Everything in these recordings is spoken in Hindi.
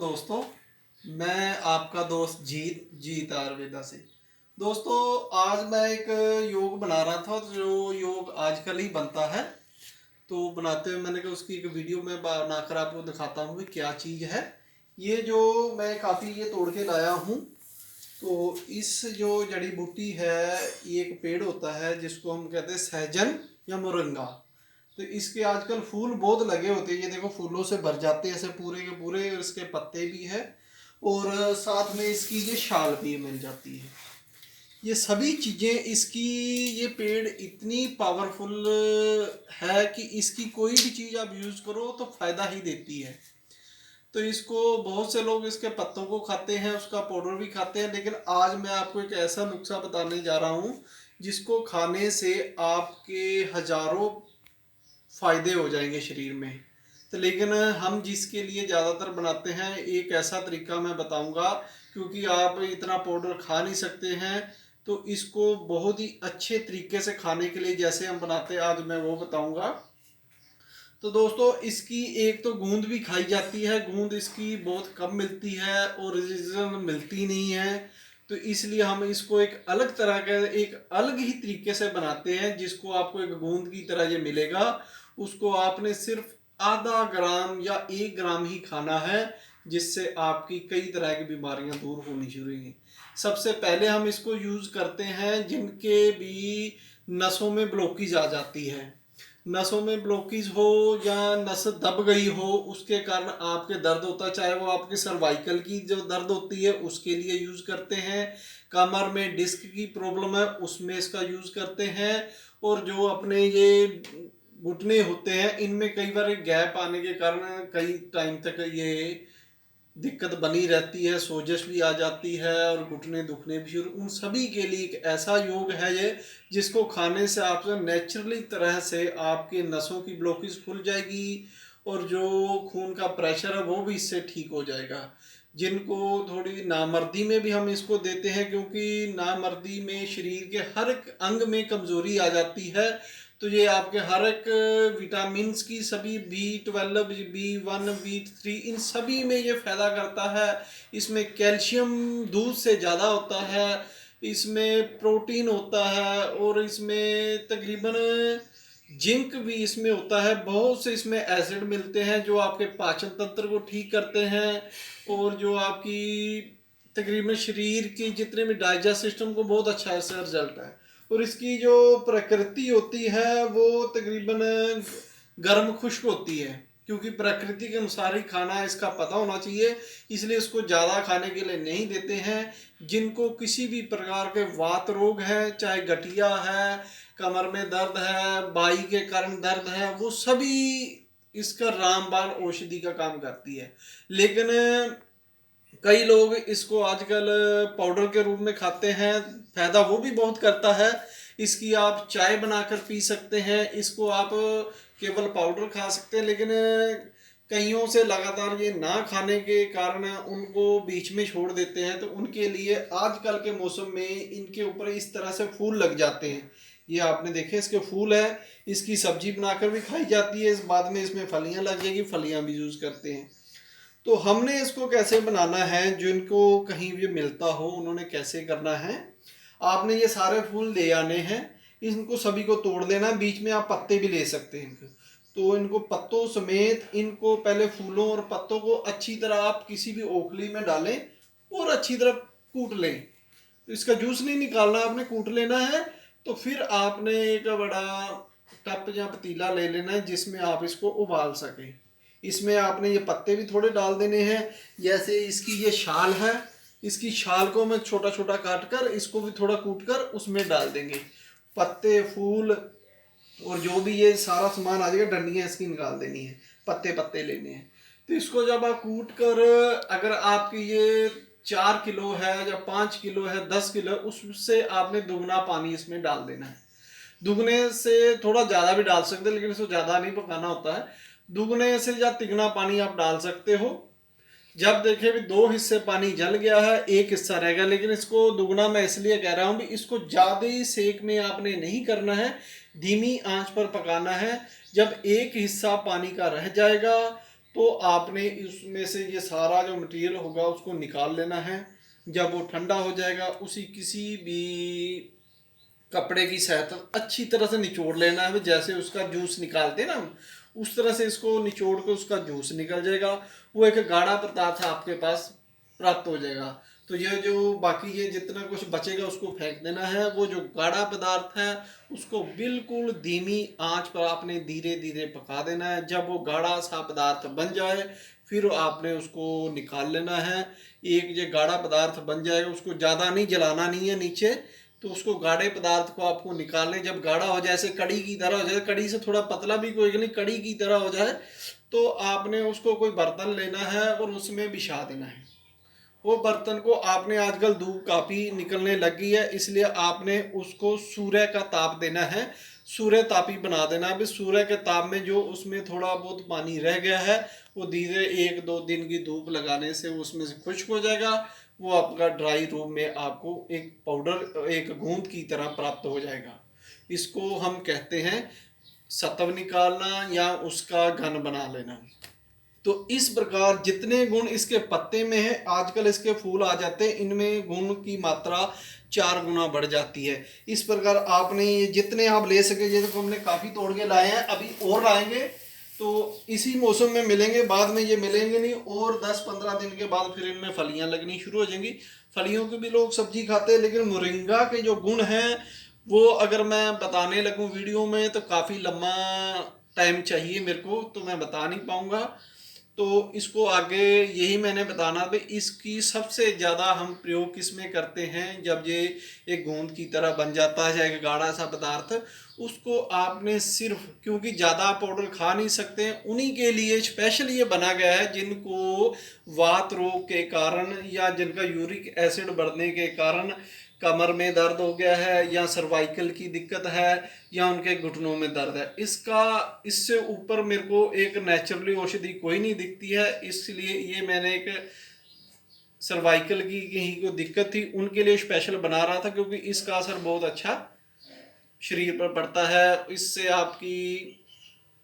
दोस्तों, मैं आपका दोस्त जीत आयुर्वेदा से। दोस्तों, आज मैं एक योग बना रहा था जो योग आजकल ही बनता है। तो बनाते हुए मैंने कहा उसकी एक वीडियो में बनाकर आपको दिखाता हूँ कि क्या चीज़ है। ये जो मैं काफ़ी ये तोड़ के लाया हूँ। तो इस जो जड़ी बूटी है, ये एक पेड़ होता है जिसको हम कहते हैं सहजन या मोरंगा। तो इसके आजकल फूल बहुत लगे होते हैं, ये देखो फूलों से भर जाते हैं ऐसे पूरे के पूरे, और इसके पत्ते भी है और साथ में इसकी ये शाल भी मिल जाती है। ये सभी चीज़ें इसकी, ये पेड़ इतनी पावरफुल है कि इसकी कोई भी चीज़ आप यूज़ करो तो फ़ायदा ही देती है। तो इसको बहुत से लोग इसके पत्तों को खाते हैं, उसका पाउडर भी खाते हैं, लेकिन आज मैं आपको एक ऐसा नुस्खा बताने जा रहा हूँ जिसको खाने से आपके हजारों फायदे हो जाएंगे शरीर में। तो लेकिन हम जिसके लिए ज़्यादातर बनाते हैं, एक ऐसा तरीका मैं बताऊंगा, क्योंकि आप इतना पाउडर खा नहीं सकते हैं। तो इसको बहुत ही अच्छे तरीके से खाने के लिए जैसे हम बनाते हैं, आज मैं वो बताऊंगा। तो दोस्तों, इसकी एक तो गूंद भी खाई जाती है, गूंद इसकी बहुत कम मिलती है और ओरिजिनल मिलती नहीं है। तो इसलिए हम इसको एक अलग तरह का, एक अलग ही तरीके से बनाते हैं, जिसको आपको एक गूंद की तरह ये मिलेगा। उसको आपने सिर्फ आधा ग्राम या 1 ग्राम ही खाना है, जिससे आपकी कई तरह की बीमारियां दूर होनी शुरू हुई। सबसे पहले हम इसको यूज़ करते हैं जिनके भी नसों में ब्लॉकेज आ जाती है। नसों में ब्लॉकेज हो या नस दब गई हो, उसके कारण आपके दर्द होता है, चाहे वो आपके सर्वाइकल की जो दर्द होती है उसके लिए यूज़ करते हैं, कमर में डिस्क की प्रॉब्लम है उसमें इसका यूज़ करते हैं, और जो अपने ये घुटने होते हैं इनमें कई बार गैप आने के कारण कई टाइम तक ये दिक्कत बनी रहती है, सोजश भी आ जाती है और घुटने दुखने भी शुरू, उन सभी के लिए एक ऐसा योग है ये, जिसको खाने से आप नेचुरली तरह से आपके नसों की ब्लॉकेज खुल जाएगी और जो खून का प्रेशर है वो भी इससे ठीक हो जाएगा। जिनको थोड़ी नामर्दी में भी हम इसको देते हैं, क्योंकि नामर्दी में शरीर के हर एक अंग में कमजोरी आ जाती है। तो ये आपके हर एक विटामिन्स की, सभी B12, B1, B3, इन सभी में ये फायदा करता है। इसमें कैल्शियम दूध से ज़्यादा होता है, इसमें प्रोटीन होता है और इसमें तकरीबन जिंक भी इसमें होता है। बहुत से इसमें एसिड मिलते हैं जो आपके पाचन तंत्र को ठीक करते हैं और जो आपकी तकरीबन शरीर की जितने भी डाइजेस्ट सिस्टम को बहुत अच्छा ऐसा रिजल्ट है। और इसकी जो प्रकृति होती है वो तकरीबन गर्म खुश्क होती है, क्योंकि प्रकृति के अनुसार ही खाना इसका पता होना चाहिए, इसलिए इसको ज़्यादा खाने के लिए नहीं देते हैं। जिनको किसी भी प्रकार के वात रोग है, चाहे गठिया है, कमर में दर्द है, बाई के कारण दर्द है, वो सभी इसका रामबाण औषधि का काम करती है। लेकिन कई लोग इसको आजकल पाउडर के रूप में खाते हैं, फायदा वो भी बहुत करता है। इसकी आप चाय बनाकर पी सकते हैं, इसको आप केवल पाउडर खा सकते हैं, लेकिन कईयों से लगातार ये ना खाने के कारण उनको बीच में छोड़ देते हैं। तो उनके लिए आजकल के मौसम में इनके ऊपर इस तरह से फूल लग जाते हैं। ये आपने देखे इसके फूल है, इसकी सब्जी बनाकर भी खाई जाती है, इस बाद में इसमें फलियां लग जाएगी, फलियां भी यूज़ करते हैं। तो हमने इसको कैसे बनाना है, जिनको कहीं भी मिलता हो उन्होंने कैसे करना है, आपने ये सारे फूल ले आने हैं, इनको सभी को तोड़ लेना, बीच में आप पत्ते भी ले सकते हैं इनके। तो इनको पत्तों समेत, इनको पहले फूलों और पत्तों को अच्छी तरह आप किसी भी ओखली में डालें और अच्छी तरह कूट लें। तो इसका जूस नहीं निकालना, आपने कूट लेना है। तो फिर आपने एक बड़ा टप या पतीला ले लेना है जिसमें आप इसको उबाल सकें। इसमें आपने ये पत्ते भी थोड़े डाल देने हैं। जैसे इसकी ये शाल है, इसकी शाल को मैं छोटा छोटा काट कर इसको भी थोड़ा कूट कर उसमें डाल देंगे। पत्ते, फूल और जो भी ये सारा सामान आ जाएगा, डंडियाँ इसकी निकाल देनी है, पत्ते पत्ते लेने हैं। तो इसको जब आप कूट कर, अगर आपकी ये 4 किलो है या 5 किलो है, 10 किलो है, उससे आपने दुगना पानी इसमें डाल देना है। दुगने से थोड़ा ज़्यादा भी डाल सकते हैं, लेकिन इसको ज़्यादा नहीं पकाना होता है। दुगने से या तिगना पानी आप डाल सकते हो। जब देखें भी 2 हिस्से पानी जल गया है, एक हिस्सा रह गया, लेकिन इसको दुगना मैं इसलिए कह रहा हूँ भी इसको ज़्यादा ही सेक में आपने नहीं करना है, धीमी आंच पर पकाना है। जब एक हिस्सा पानी का रह जाएगा तो आपने इसमें से ये सारा जो मटेरियल होगा उसको निकाल लेना है। जब वो ठंडा हो जाएगा उसी किसी भी कपड़े की सहायता अच्छी तरह से निचोड़ लेना है, जैसे उसका जूस निकालते हैं ना हम, उस तरह से इसको निचोड़ के उसका जूस निकल जाएगा। वो एक गाढ़ा पदार्थ आपके पास प्राप्त हो जाएगा। तो ये जो बाकी ये जितना कुछ बचेगा उसको फेंक देना है। वो जो गाढ़ा पदार्थ है उसको बिल्कुल धीमी आंच पर आपने धीरे धीरे पका देना है। जब वो गाढ़ा सा पदार्थ बन जाए फिर आपने उसको निकाल लेना है। एक जो गाढ़ा पदार्थ बन जाएगा उसको ज़्यादा नहीं जलाना नहीं है नीचे, तो उसको गाढ़े पदार्थ को आपको निकालने, जब गाढ़ा हो जाए ऐसे कड़ी की तरह हो जाए, कड़ी से थोड़ा पतला भी कोई नहीं, कड़ी की तरह हो जाए, तो आपने उसको कोई बर्तन लेना है और उसमें बिछा देना है। वो बर्तन को आपने, आजकल धूप काफ़ी निकलने लगी है इसलिए आपने उसको सूर्य का ताप देना है, सूर्य तापी बना देना है। अभी सूर्य के ताप में जो उसमें थोड़ा बहुत पानी रह गया है वो धीरे 1-2 दिन की धूप लगाने से उसमें से खुश्क हो जाएगा। वो आपका ड्राई रूम में आपको एक पाउडर, एक गूंद की तरह प्राप्त हो जाएगा। इसको हम कहते हैं सत्व निकालना या उसका घन बना लेना। तो इस प्रकार जितने गुण इसके पत्ते में है, आजकल इसके फूल आ जाते हैं, इनमें गुण की मात्रा 4 गुना बढ़ जाती है। इस प्रकार आपने ये जितने आप ले सके, जैसे तो हमने काफ़ी तोड़ के लाए हैं, अभी और लाएंगे तो इसी मौसम में मिलेंगे, बाद में ये मिलेंगे नहीं। और 10-15 दिन के बाद फिर इनमें फलियां लगनी शुरू हो जाएंगी। फलियों की भी लोग सब्जी खाते हैं, लेकिन मोरिंगा के जो गुण हैं वो अगर मैं बताने लगूं वीडियो में तो काफ़ी लंबा टाइम चाहिए मेरे को, तो मैं बता नहीं पाऊंगा। तो इसको आगे यही मैंने बताना भाई, इसकी सबसे ज़्यादा हम प्रयोग किस में करते हैं, जब ये एक गोंद की तरह बन जाता है एक गाढ़ा सा पदार्थ, उसको आपने सिर्फ, क्योंकि ज़्यादा पाउडर खा नहीं सकते हैं, उन्हीं के लिए स्पेशल ये बना गया है जिनको वात रोग के कारण या जिनका यूरिक एसिड बढ़ने के कारण कमर में दर्द हो गया है या सर्वाइकल की दिक्कत है या उनके घुटनों में दर्द है। इसका, इससे ऊपर मेरे को एक नेचुरली औषधि कोई नहीं दिखती है, इसलिए ये मैंने एक सर्वाइकल की कहीं को दिक्कत थी उनके लिए स्पेशल बना रहा था, क्योंकि इसका असर बहुत अच्छा शरीर पर पड़ता है। इससे आपकी,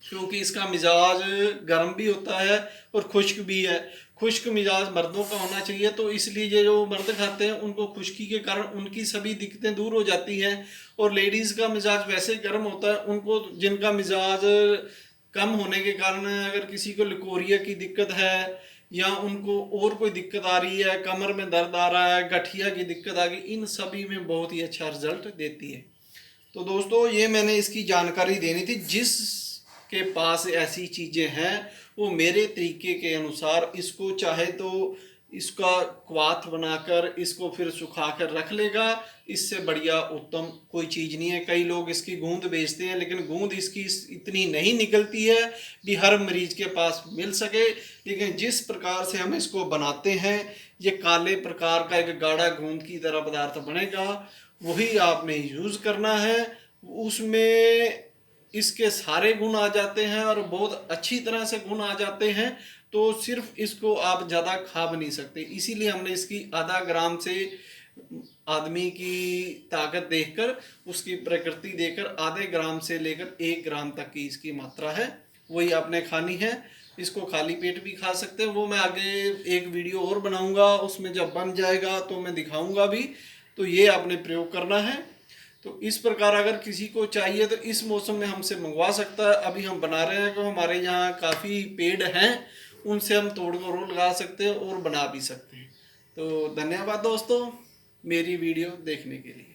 क्योंकि इसका मिजाज गर्म भी होता है और खुश्क भी है, खुश्क मिजाज मर्दों का होना चाहिए, तो इसलिए ये जो मर्द खाते हैं उनको खुश्की के कारण उनकी सभी दिक्कतें दूर हो जाती हैं। और लेडीज़ का मिजाज वैसे गर्म होता है, उनको जिनका मिजाज कम होने के कारण अगर किसी को लिकोरिया की दिक्कत है या उनको और कोई दिक्कत आ रही है, कमर में दर्द आ रहा है, गठिया की दिक्कत आ गई, इन सभी में बहुत ही अच्छा रिजल्ट देती है। तो दोस्तों ये मैंने इसकी जानकारी देनी थी। जिस के पास ऐसी चीज़ें हैं वो मेरे तरीके के अनुसार इसको चाहे तो इसका क्वाथ बनाकर इसको फिर सुखा कर रख लेगा, इससे बढ़िया उत्तम कोई चीज़ नहीं है। कई लोग इसकी गूंद बेचते हैं, लेकिन गूंद इसकी इतनी नहीं निकलती है कि हर मरीज के पास मिल सके। लेकिन जिस प्रकार से हम इसको बनाते हैं, ये काले प्रकार का एक गाढ़ा गूंद की तरह पदार्थ बनेगा, वही आपने यूज़ करना है। उसमें इसके सारे गुण आ जाते हैं और बहुत अच्छी तरह से गुण आ जाते हैं, तो सिर्फ इसको आप ज़्यादा खा भी नहीं सकते। इसीलिए हमने इसकी आधा ग्राम से, आदमी की ताकत देखकर, उसकी प्रकृति देखकर आधे ग्राम से लेकर 1 ग्राम तक की इसकी मात्रा है, वही आपने खानी है। इसको खाली पेट भी खा सकते हैं, वो मैं आगे एक वीडियो और बनाऊंगा, उसमें जब बन जाएगा तो मैं दिखाऊंगा भी। तो ये आपने प्रयोग करना है। तो इस प्रकार अगर किसी को चाहिए तो इस मौसम में हमसे मंगवा सकता है। अभी हम बना रहे हैं, तो हमारे यहाँ काफ़ी पेड़ हैं, उनसे हम तोड़ कर और लगा सकते हैं और बना भी सकते हैं। तो धन्यवाद दोस्तों मेरी वीडियो देखने के लिए।